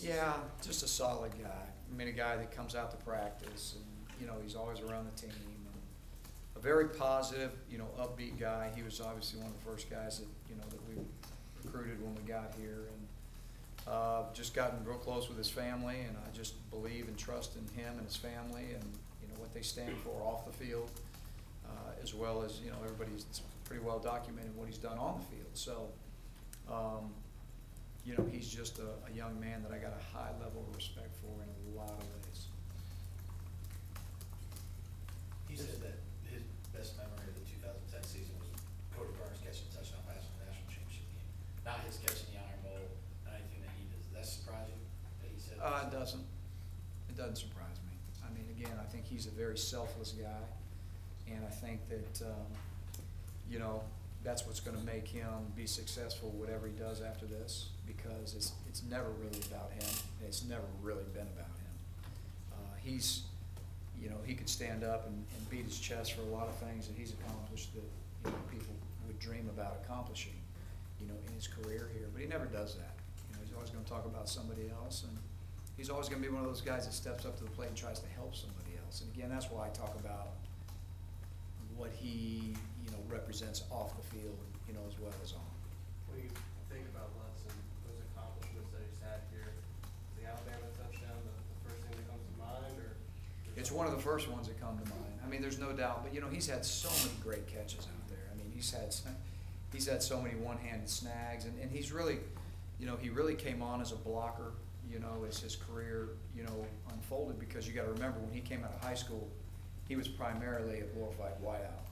Yeah, just a solid guy. I mean, a guy that comes out to practice, and, you know, he's always around the team. And a very positive, you know, upbeat guy. He was obviously one of the first guys that, you know, that we recruited when we got here. And just gotten real close with his family, and I just believe and trust in him and his family and, you know, what they stand for off the field, as well as, you know, everybody's pretty well documented what he's done on the field. So, you know, he's just a young man that I got a high level of respect for in a lot of ways. He said that his best memory of the 2010 season was Cody Burns catching a touchdown pass in the national championship game. Not his catching the Iron Bowl, not anything that he does. Does that surprise you that he said It doesn't. It doesn't surprise me. I mean, again, I think he's a very selfless guy, and I think that, you know, that's what's going to make him be successful, whatever he does after this, because it's never really about him, and it's never really been about him. He's, you know, he could stand up and beat his chest for a lot of things that he's accomplished that, you know, people would dream about accomplishing, you know, in his career here, but he never does that. You know, he's always going to talk about somebody else, and he's always going to be one of those guys that steps up to the plate and tries to help somebody else. And again, that's why I talk about what he, you know, represents off the field, you know, as well as on. When you think about Lutz and those accomplishments that he's had here, is the Alabama touchdown the first thing that comes to mind, or? It's one of the first ones that come to mind. I mean, there's no doubt, but you know, he's had so many great catches out there. I mean, he's had so many one-handed snags, and he's really, you know, he really came on as a blocker, you know, as his career, you know, unfolded, because you got to remember when he came out of high school, he was primarily a glorified wideout.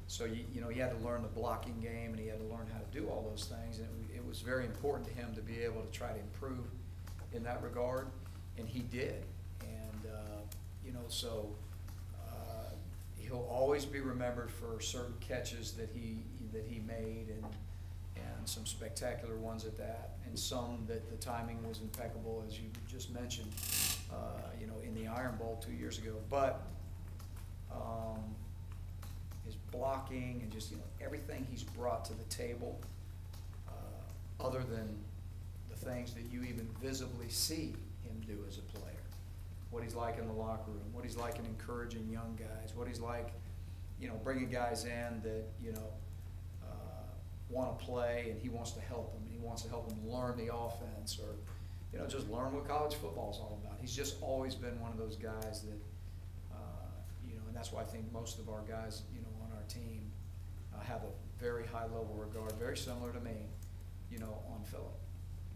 So, you know, he had to learn the blocking game, and he had to learn how to do all those things, and it was very important to him to be able to try to improve in that regard, and he did. And, you know, so he'll always be remembered for certain catches that he made, and some spectacular ones at that, and some that the timing was impeccable, as you just mentioned, you know, in the Iron Bowl 2 years ago. But his blocking and just, you know, everything he's brought to the table, other than the things that you even visibly see him do as a player, what he's like in the locker room, what he's like in encouraging young guys, what he's like, you know, bringing guys in that, you know, want to play, and he wants to help them. He wants to help them learn the offense, or, you know, just learn what college football is all about. He's just always been one of those guys that, you know, and that's why I think most of our guys, you know, on our team have a very high level regard, very similar to me, you know, on Philip.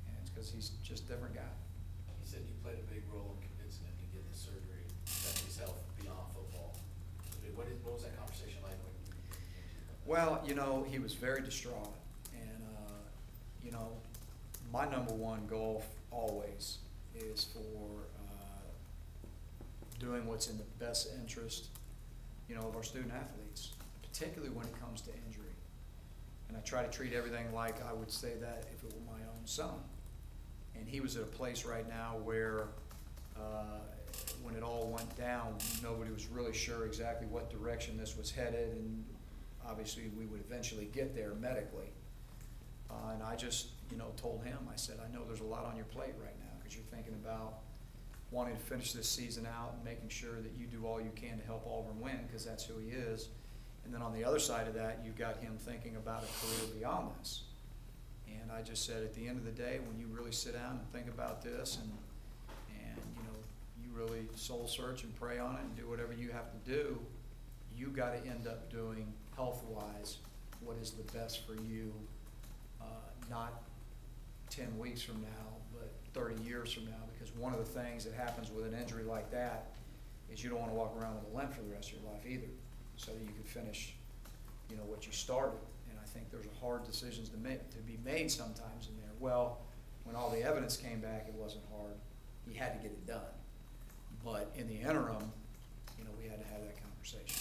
And it's because he's just a different guy. He said you played a big role in convincing him to get the surgery, that his health beyond football. What was that conversation like when you Well, you know, he was very distraught, and you know, my number one goal always is for doing what's in the best interest, you know, of our student athletes, particularly when it comes to injury. And I try to treat everything like I would say that if it were my own son. And he was at a place right now where when it all went down, nobody was really sure exactly what direction this was headed, and obviously we would eventually get there medically. And I just, you know, told him, I said, I know there's a lot on your plate right now, because you're thinking about wanting to finish this season out and making sure that you do all you can to help Auburn win, because that's who he is. And then on the other side of that, you've got him thinking about a career beyond this. And I just said, at the end of the day, when you really sit down and think about this, and you know, you really soul search and pray on it and do whatever you have to do, you got to end up doing health-wise what is the best for you, not 10 weeks from now, but 30 years from now. Because one of the things that happens with an injury like that is you don't want to walk around with a limp for the rest of your life either, so that you can finish, you know, what you started. And I think there's hard decisions to be made sometimes in there. Well, when all the evidence came back, it wasn't hard. He had to get it done. But in the interim, you know, we had to have that conversation.